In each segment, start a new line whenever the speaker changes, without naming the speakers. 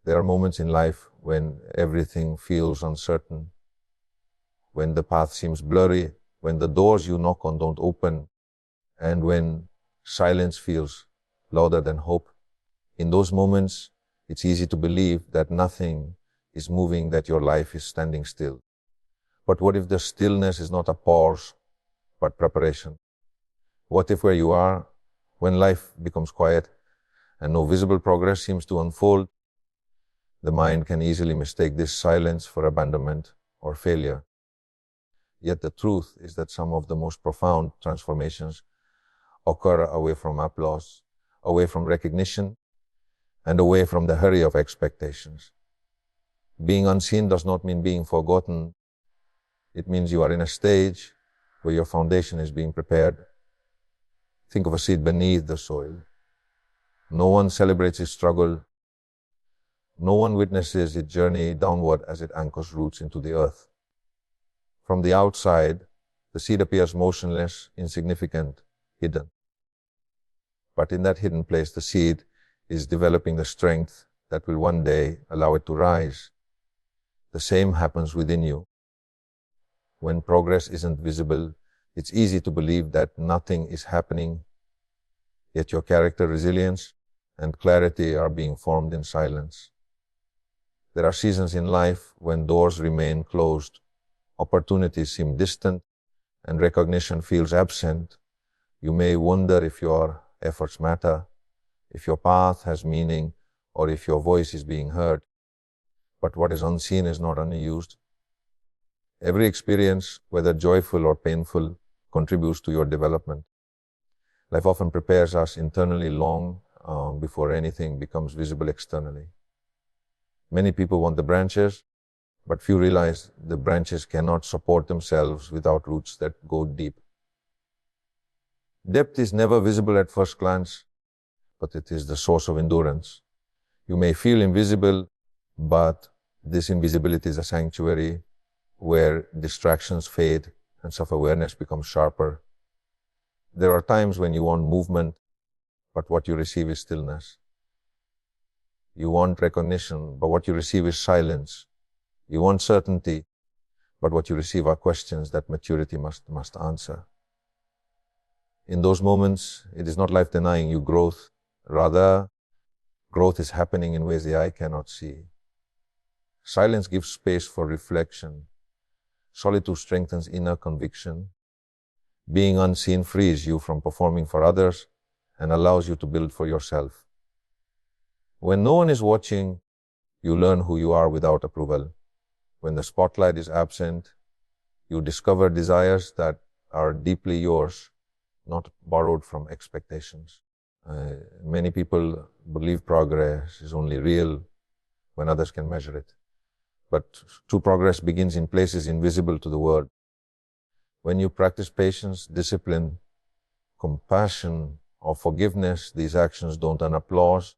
There are moments in life when everything feels uncertain, when the path seems blurry, when the doors you knock on don't open, and when silence feels louder than hope. In those moments, it's easy to believe that nothing is moving, that your life is standing still. But what if the stillness is not a pause, but preparation? What if where you are, when life becomes quiet and no visible progress seems to unfold, the mind can easily mistake this silence for abandonment or failure. Yet the truth is that some of the most profound transformations occur away from applause, away from recognition, and away from the hurry of expectations. Being unseen does not mean being forgotten. It means you are in a stage where your foundation is being prepared. Think of a seed beneath the soil. No one celebrates its struggle. No one witnesses its journey downward as it anchors roots into the earth. From the outside, the seed appears motionless, insignificant, hidden. But in that hidden place, the seed is developing the strength that will one day allow it to rise. The same happens within you. When progress isn't visible, it's easy to believe that nothing is happening, yet your character, resilience, and clarity are being formed in silence. There are seasons in life when doors remain closed, opportunities seem distant, and recognition feels absent. You may wonder if your efforts matter, if your path has meaning, or if your voice is being heard. But what is unseen is not unused. Every experience, whether joyful or painful, contributes to your development. Life often prepares us internally long before anything becomes visible externally. Many people want the branches, but few realize the branches cannot support themselves without roots that go deep. Depth is never visible at first glance, but it is the source of endurance. You may feel invisible, but this invisibility is a sanctuary where distractions fade and self-awareness becomes sharper. There are times when you want movement, but what you receive is stillness. You want recognition, but what you receive is silence. You want certainty, but what you receive are questions that maturity must answer. In those moments, it is not life denying you growth. Rather, growth is happening in ways the eye cannot see. Silence gives space for reflection. Solitude strengthens inner conviction. Being unseen frees you from performing for others and allows you to build for yourself. When no one is watching, you learn who you are without approval. When the spotlight is absent, you discover desires that are deeply yours, not borrowed from expectations. Many people believe progress is only real when others can measure it. But true progress begins in places invisible to the world. When you practice patience, discipline, compassion, or forgiveness, these actions don't earn applause,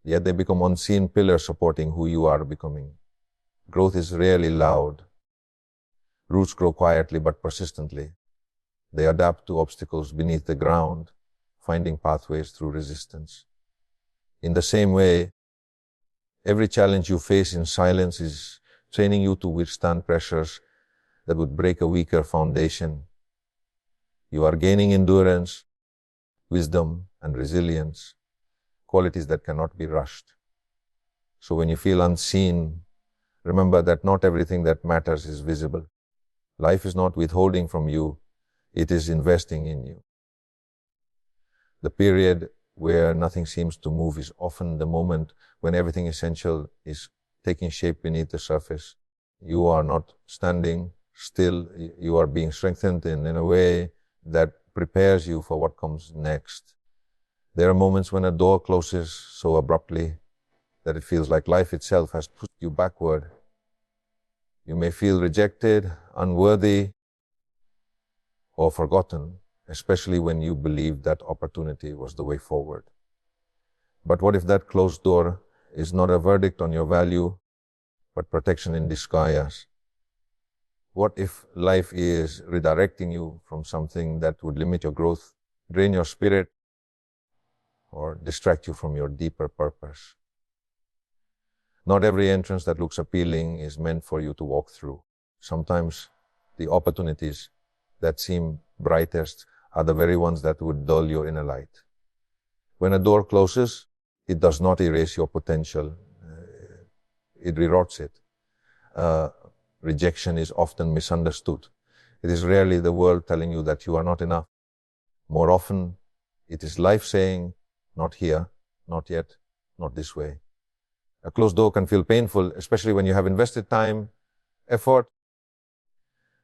yet they become unseen pillars supporting who you are becoming. Growth is rarely loud. Roots grow quietly but persistently. They adapt to obstacles beneath the ground, finding pathways through resistance. In the same way, every challenge you face in silence is training you to withstand pressures that would break a weaker foundation. You are gaining endurance, wisdom, and resilience, qualities that cannot be rushed. So when you feel unseen, remember that not everything that matters is visible. Life is not withholding from you, it is investing in you. The period where nothing seems to move is often the moment when everything essential is taking shape beneath the surface. You are not standing still, you are being strengthened in a way that prepares you for what comes next. There are moments when a door closes so abruptly that it feels like life itself has pushed you backward. You may feel rejected, unworthy, or forgotten, especially when you believed that opportunity was the way forward. But what if that closed door is not a verdict on your value, but protection in disguise? What if life is redirecting you from something that would limit your growth, drain your spirit, or distract you from your deeper purpose? Not every entrance that looks appealing is meant for you to walk through. Sometimes the opportunities that seem brightest are the very ones that would dull your inner light. When a door closes, it does not erase your potential. It rerots it. Rejection is often misunderstood. It is rarely the world telling you that you are not enough. More often, it is life saying, not here, not yet, not this way. A closed door can feel painful, especially when you have invested time, effort,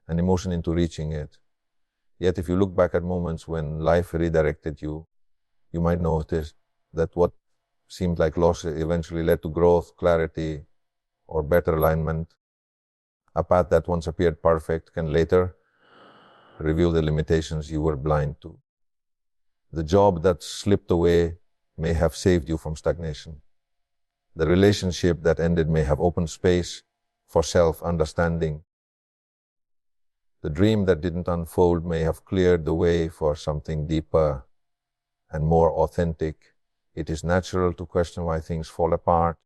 and emotion into reaching it. Yet if you look back at moments when life redirected you, you might notice that what seemed like loss eventually led to growth, clarity, or better alignment. A path that once appeared perfect can later reveal the limitations you were blind to. The job that slipped away may have saved you from stagnation. The relationship that ended may have opened space for self-understanding. The dream that didn't unfold may have cleared the way for something deeper and more authentic. It is natural to question why things fall apart,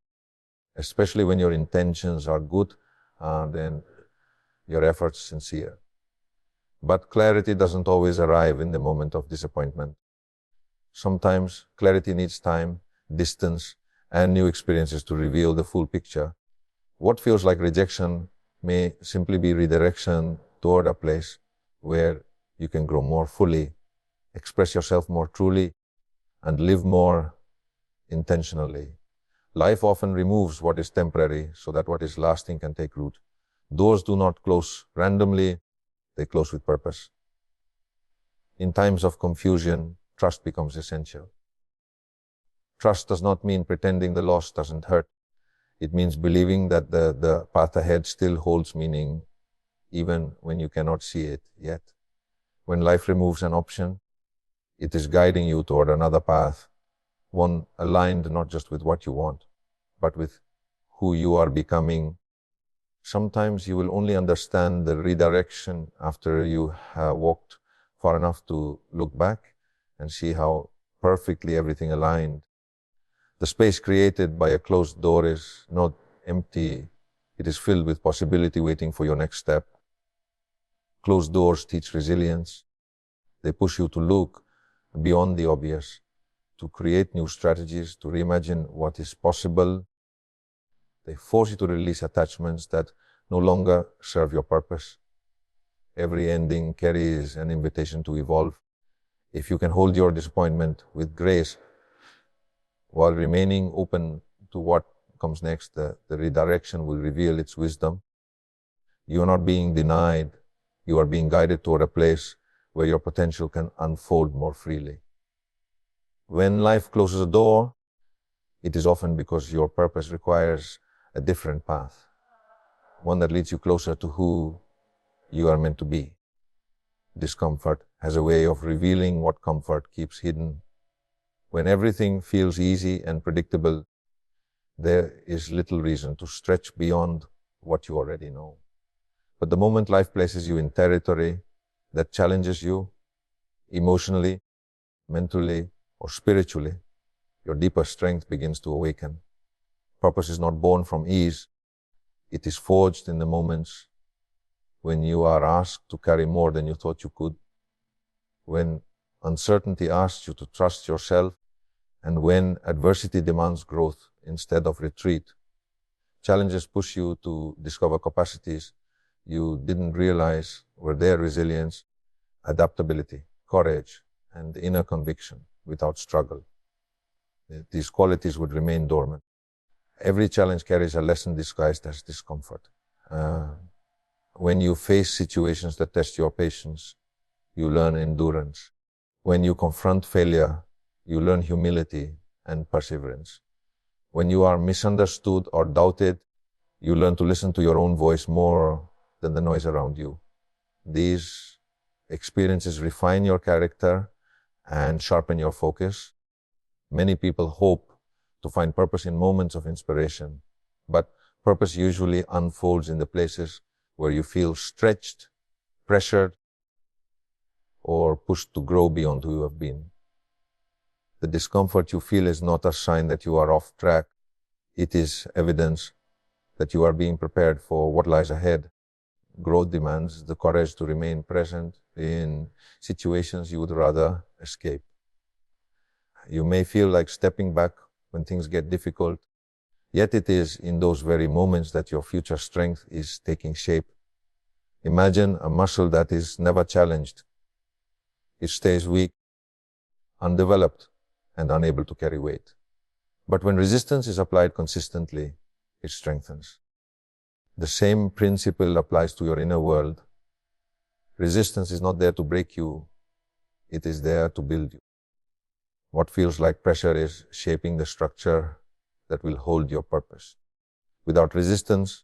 especially when your intentions are good and your efforts sincere. But clarity doesn't always arrive in the moment of disappointment. Sometimes clarity needs time, distance, and new experiences to reveal the full picture. What feels like rejection may simply be redirection toward a place where you can grow more fully, express yourself more truly, and live more intentionally. Life often removes what is temporary so that what is lasting can take root. Doors do not close randomly, they close with purpose. In times of confusion, trust becomes essential. Trust does not mean pretending the loss doesn't hurt. It means believing that the path ahead still holds meaning, even when you cannot see it yet. When life removes an option, it is guiding you toward another path, one aligned not just with what you want, but with who you are becoming. Sometimes you will only understand the redirection after you have walked far enough to look back and see how perfectly everything aligned. The space created by a closed door is not empty. It is filled with possibility waiting for your next step. Closed doors teach resilience. They push you to look beyond the obvious, to create new strategies, to reimagine what is possible. They force you to release attachments that no longer serve your purpose. Every ending carries an invitation to evolve. If you can hold your disappointment with grace while remaining open to what comes next, the redirection will reveal its wisdom. You are not being denied. You are being guided toward a place where your potential can unfold more freely. When life closes a door, it is often because your purpose requires a different path, one that leads you closer to who you are meant to be. Discomfort has a way of revealing what comfort keeps hidden. When everything feels easy and predictable, there is little reason to stretch beyond what you already know. But the moment life places you in territory that challenges you emotionally, mentally, or spiritually, your deeper strength begins to awaken. Purpose is not born from ease. It is forged in the moments when you are asked to carry more than you thought you could, when uncertainty asks you to trust yourself, and when adversity demands growth instead of retreat. Challenges push you to discover capacities you didn't realize were there: resilience, adaptability, courage, and inner conviction without struggle. These qualities would remain dormant. Every challenge carries a lesson disguised as discomfort. When you face situations that test your patience, you learn endurance. When you confront failure, you learn humility and perseverance. When you are misunderstood or doubted, you learn to listen to your own voice more than the noise around you. These experiences refine your character and sharpen your focus. Many people hope to find purpose in moments of inspiration, but purpose usually unfolds in the places where you feel stretched, pressured, or pushed to grow beyond who you have been. The discomfort you feel is not a sign that you are off track. It is evidence that you are being prepared for what lies ahead. Growth demands the courage to remain present in situations you would rather escape. You may feel like stepping back when things get difficult, yet it is in those very moments that your future strength is taking shape. Imagine a muscle that is never challenged. It stays weak, undeveloped, and unable to carry weight. But when resistance is applied consistently, it strengthens. The same principle applies to your inner world. Resistance is not there to break you, it is there to build you. What feels like pressure is shaping the structure that will hold your purpose. Without resistance,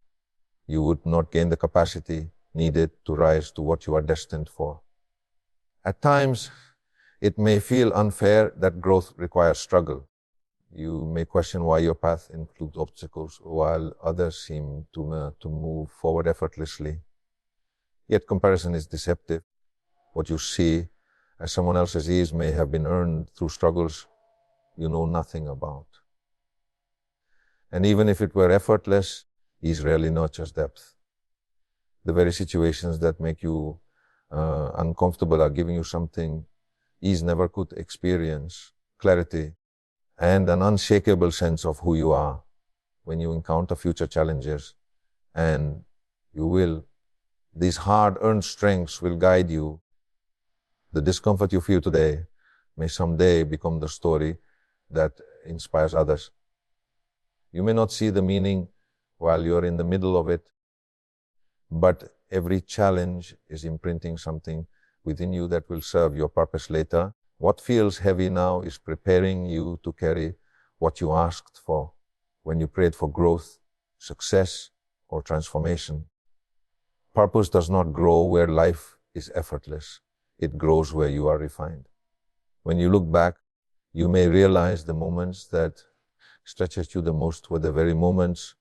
you would not gain the capacity needed to rise to what you are destined for. At times, it may feel unfair that growth requires struggle. You may question why your path includes obstacles while others seem to move forward effortlessly. Yet comparison is deceptive. What you see as someone else's ease may have been earned through struggles you know nothing about. And even if it were effortless, ease rarely nurtures depth. The very situations that make you uncomfortable are giving you something ease never could experience: clarity and an unshakable sense of who you are. When you encounter future challenges, and you will, these hard-earned strengths will guide you. The discomfort you feel today may someday become the story that inspires others. You may not see the meaning while you're in the middle of it, but every challenge is imprinting something within you that will serve your purpose later. What feels heavy now is preparing you to carry what you asked for when you prayed for growth, success, or transformation. Purpose does not grow where life is effortless. It grows where you are refined. When you look back, you may realize the moments that stretched you the most were the very moments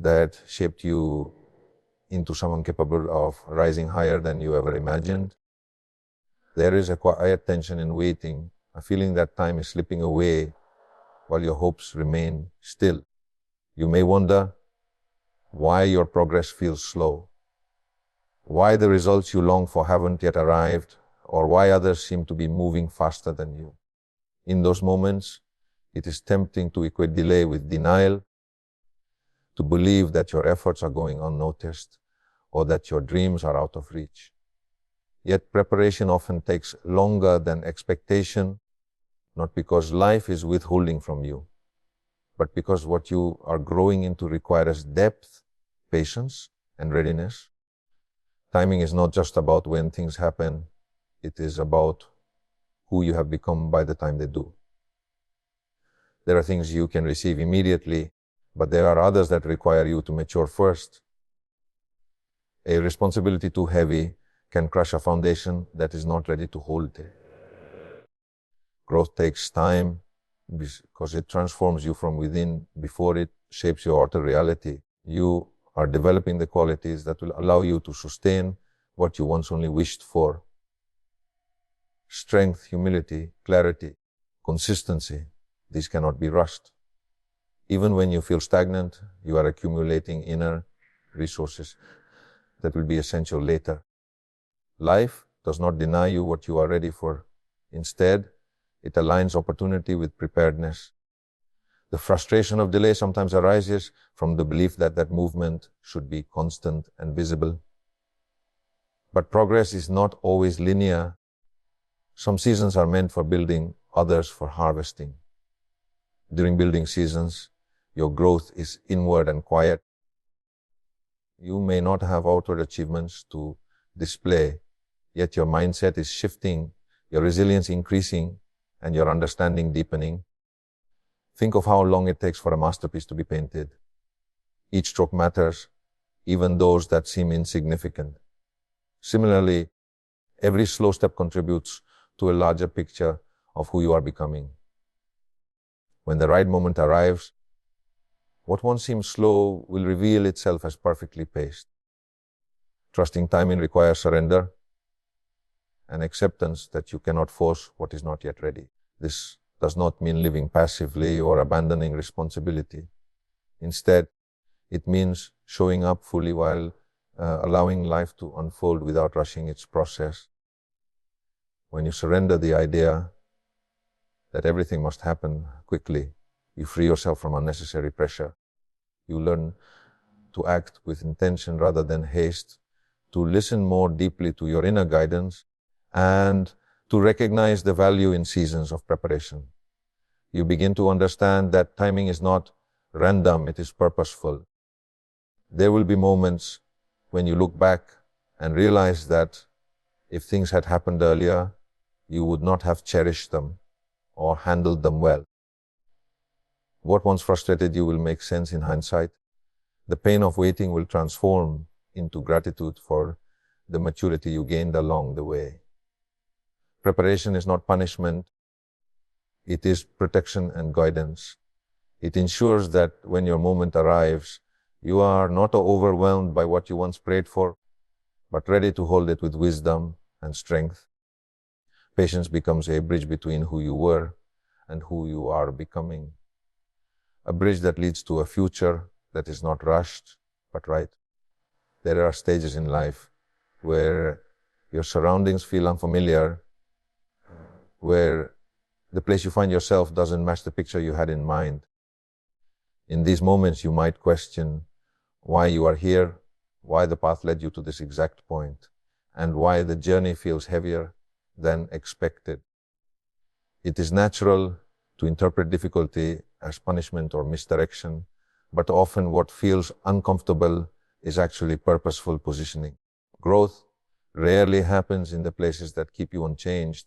that shaped you into someone capable of rising higher than you ever imagined. There is a quiet tension in waiting, a feeling that time is slipping away while your hopes remain still. You may wonder why your progress feels slow, why the results you long for haven't yet arrived, or why others seem to be moving faster than you. In those moments, it is tempting to equate delay with denial, to believe that your efforts are going unnoticed or that your dreams are out of reach. Yet preparation often takes longer than expectation, not because life is withholding from you, but because what you are growing into requires depth, patience, and readiness. Timing is not just about when things happen, it is about who you have become by the time they do. There are things you can receive immediately, but there are others that require you to mature first. A responsibility too heavy can crush a foundation that is not ready to hold it. Growth takes time because it transforms you from within before it shapes your outer reality. You are developing the qualities that will allow you to sustain what you once only wished for. Strength, humility, clarity, consistency, these cannot be rushed. Even when you feel stagnant, you are accumulating inner resources that will be essential later. Life does not deny you what you are ready for. Instead, it aligns opportunity with preparedness. The frustration of delay sometimes arises from the belief that that movement should be constant and visible. But progress is not always linear. Some seasons are meant for building, others for harvesting. During building seasons, your growth is inward and quiet. You may not have outward achievements to display, yet your mindset is shifting, your resilience increasing, and your understanding deepening. Think of how long it takes for a masterpiece to be painted. Each stroke matters, even those that seem insignificant. Similarly, every slow step contributes to a larger picture of who you are becoming. When the right moment arrives, what once seemed slow will reveal itself as perfectly paced. Trusting timing requires surrender and acceptance that you cannot force what is not yet ready. This does not mean living passively or abandoning responsibility. Instead, it means showing up fully while allowing life to unfold without rushing its process. When you surrender the idea that everything must happen quickly, you free yourself from unnecessary pressure. You learn to act with intention rather than haste, to listen more deeply to your inner guidance, and to recognize the value in seasons of preparation. You begin to understand that timing is not random, it is purposeful. There will be moments when you look back and realize that if things had happened earlier, you would not have cherished them or handled them well. What once frustrated you will make sense in hindsight. The pain of waiting will transform into gratitude for the maturity you gained along the way. Preparation is not punishment, it is protection and guidance. It ensures that when your moment arrives, you are not overwhelmed by what you once prayed for, but ready to hold it with wisdom and strength. Patience becomes a bridge between who you were and who you are becoming. A bridge that leads to a future that is not rushed, but right. There are stages in life where your surroundings feel unfamiliar, where the place you find yourself doesn't match the picture you had in mind. In these moments, you might question why you are here, why the path led you to this exact point, and why the journey feels heavier than expected. It is natural to interpret difficulty as punishment or misdirection, but often what feels uncomfortable is actually purposeful positioning. Growth rarely happens in the places that keep you unchanged.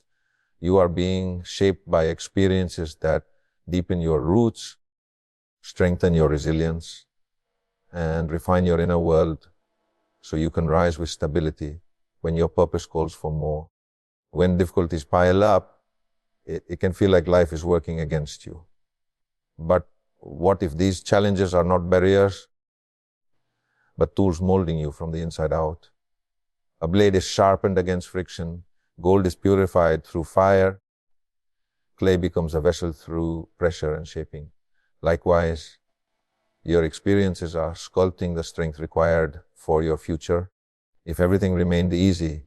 You are being shaped by experiences that deepen your roots, strengthen your resilience, and refine your inner world so you can rise with stability when your purpose calls for more. When difficulties pile up, it can feel like life is working against you. But what if these challenges are not barriers, but tools molding you from the inside out? A blade is sharpened against friction, gold is purified through fire, clay becomes a vessel through pressure and shaping. Likewise, your experiences are sculpting the strength required for your future. If everything remained easy,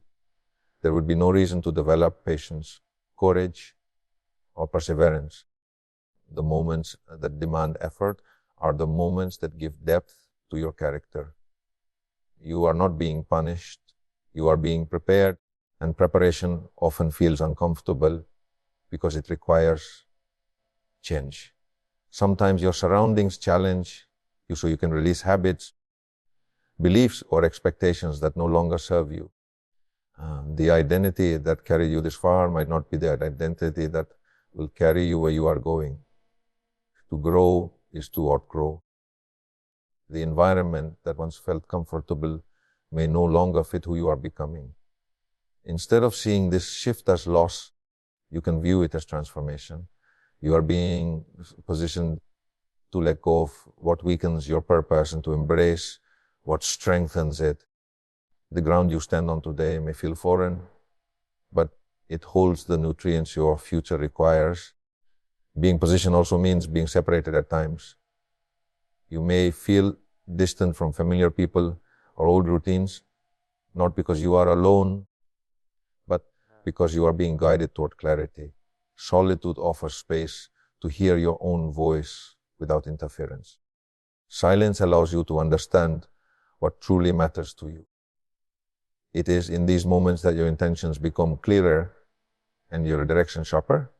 there would be no reason to develop patience, courage, or perseverance. The moments that demand effort are the moments that give depth to your character. You are not being punished, you are being prepared, and preparation often feels uncomfortable because it requires change. Sometimes your surroundings challenge you so you can release habits, beliefs, or expectations that no longer serve you. The identity that carried you this far might not be the identity that will carry you where you are going. To grow is to outgrow. The environment that once felt comfortable may no longer fit who you are becoming. Instead of seeing this shift as loss, you can view it as transformation. You are being positioned to let go of what weakens your purpose and to embrace what strengthens it. The ground you stand on today may feel foreign, but it holds the nutrients your future requires. Being positioned also means being separated at times. You may feel distant from familiar people or old routines, not because you are alone, but because you are being guided toward clarity. Solitude offers space to hear your own voice without interference. Silence allows you to understand what truly matters to you. It is in these moments that your intentions become clearer and your direction sharper.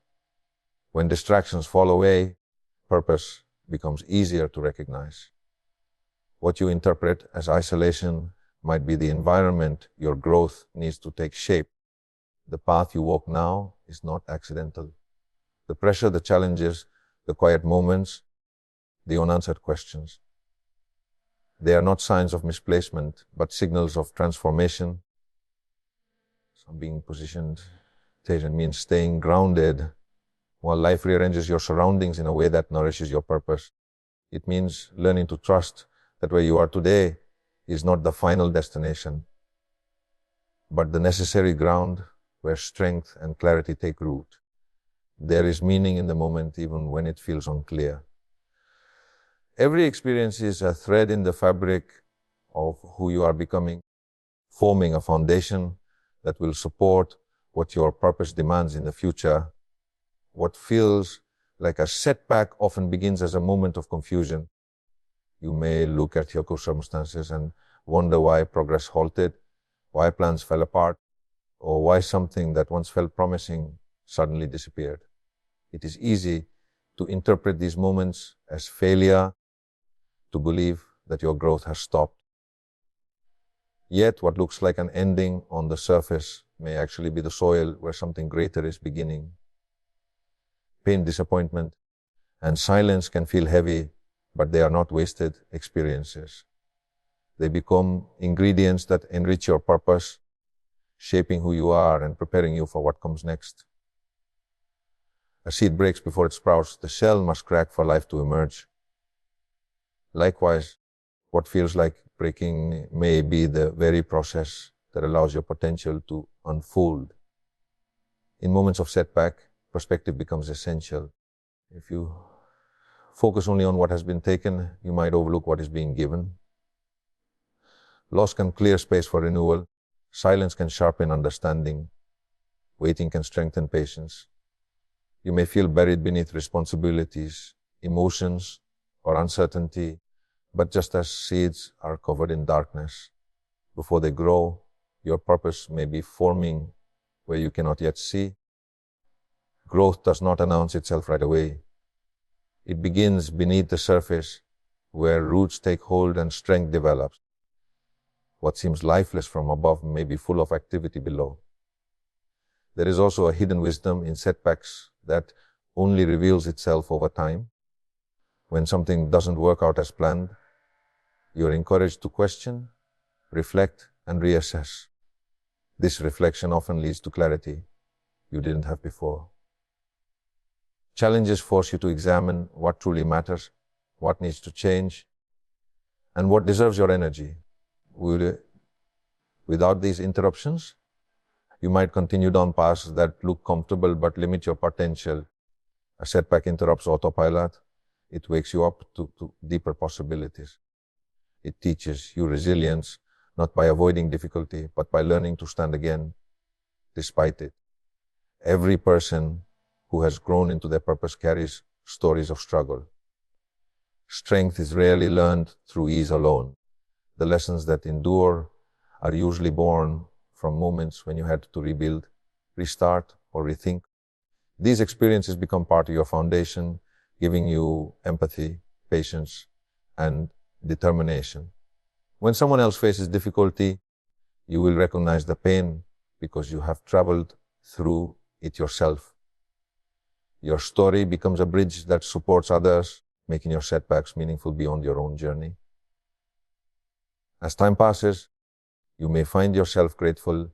When distractions fall away, purpose becomes easier to recognize. What you interpret as isolation might be the environment your growth needs to take shape. The path you walk now is not accidental. The pressure, the challenges, the quiet moments, the unanswered questions. They are not signs of misplacement, but signals of transformation. So being positioned means staying grounded while life rearranges your surroundings in a way that nourishes your purpose. It means learning to trust that where you are today is not the final destination, but the necessary ground where strength and clarity take root. There is meaning in the moment even when it feels unclear. Every experience is a thread in the fabric of who you are becoming, forming a foundation that will support what your purpose demands in the future. What feels like a setback often begins as a moment of confusion. You may look at your circumstances and wonder why progress halted, why plans fell apart, or why something that once felt promising suddenly disappeared. It is easy to interpret these moments as failure, to believe that your growth has stopped. Yet what looks like an ending on the surface may actually be the soil where something greater is beginning. Pain, disappointment, and silence can feel heavy, but they are not wasted experiences. They become ingredients that enrich your purpose, shaping who you are and preparing you for what comes next. A seed breaks before it sprouts. The shell must crack for life to emerge. Likewise, what feels like breaking may be the very process that allows your potential to unfold. In moments of setback, perspective becomes essential. If you focus only on what has been taken, you might overlook what is being given. Loss can clear space for renewal. Silence can sharpen understanding. Waiting can strengthen patience. You may feel buried beneath responsibilities, emotions, or uncertainty, but just as seeds are covered in darkness, before they grow, your purpose may be forming where you cannot yet see. Growth does not announce itself right away. It begins beneath the surface, where roots take hold and strength develops. What seems lifeless from above may be full of activity below. There is also a hidden wisdom in setbacks that only reveals itself over time. When something doesn't work out as planned, you are encouraged to question, reflect, and reassess. This reflection often leads to clarity you didn't have before. Challenges force you to examine what truly matters, what needs to change, and what deserves your energy. Without these interruptions, you might continue down paths that look comfortable but limit your potential. A setback interrupts autopilot. It wakes you up to deeper possibilities. It teaches you resilience, not by avoiding difficulty, but by learning to stand again despite it. Every person who has grown into their purpose carries stories of struggle. Strength is rarely learned through ease alone. The lessons that endure are usually born from moments when you had to rebuild, restart, or rethink. These experiences become part of your foundation, giving you empathy, patience, and determination. When someone else faces difficulty, you will recognize the pain because you have traveled through it yourself. Your story becomes a bridge that supports others, making your setbacks meaningful beyond your own journey. As time passes, you may find yourself grateful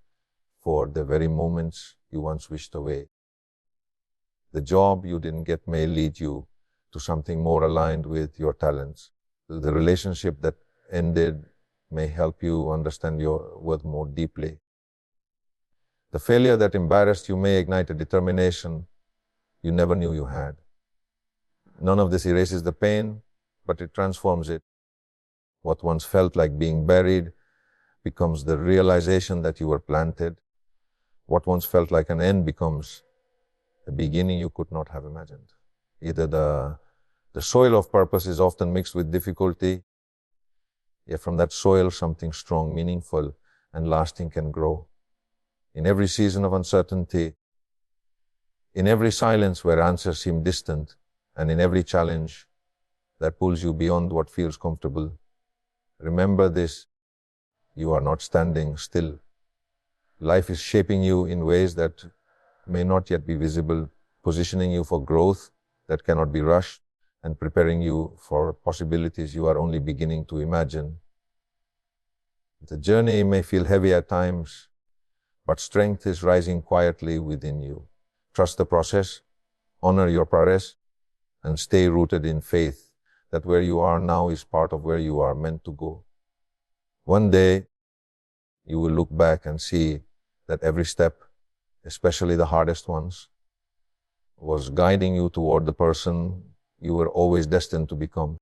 for the very moments you once wished away. The job you didn't get may lead you to something more aligned with your talents. The relationship that ended may help you understand your worth more deeply. The failure that embarrassed you may ignite a determination you never knew you had. None of this erases the pain, but it transforms it. What once felt like being buried becomes the realization that you were planted. What once felt like an end becomes a beginning you could not have imagined. Either the soil of purpose is often mixed with difficulty, yet from that soil something strong, meaningful, and lasting can grow. In every season of uncertainty, in every silence where answers seem distant, and in every challenge that pulls you beyond what feels comfortable, remember this: you are not standing still. Life is shaping you in ways that may not yet be visible, positioning you for growth that cannot be rushed, and preparing you for possibilities you are only beginning to imagine. The journey may feel heavy at times, but strength is rising quietly within you. Trust the process, honor your progress, and stay rooted in faith that where you are now is part of where you are meant to go. One day, you will look back and see that every step, especially the hardest ones, was guiding you toward the person you were always destined to become.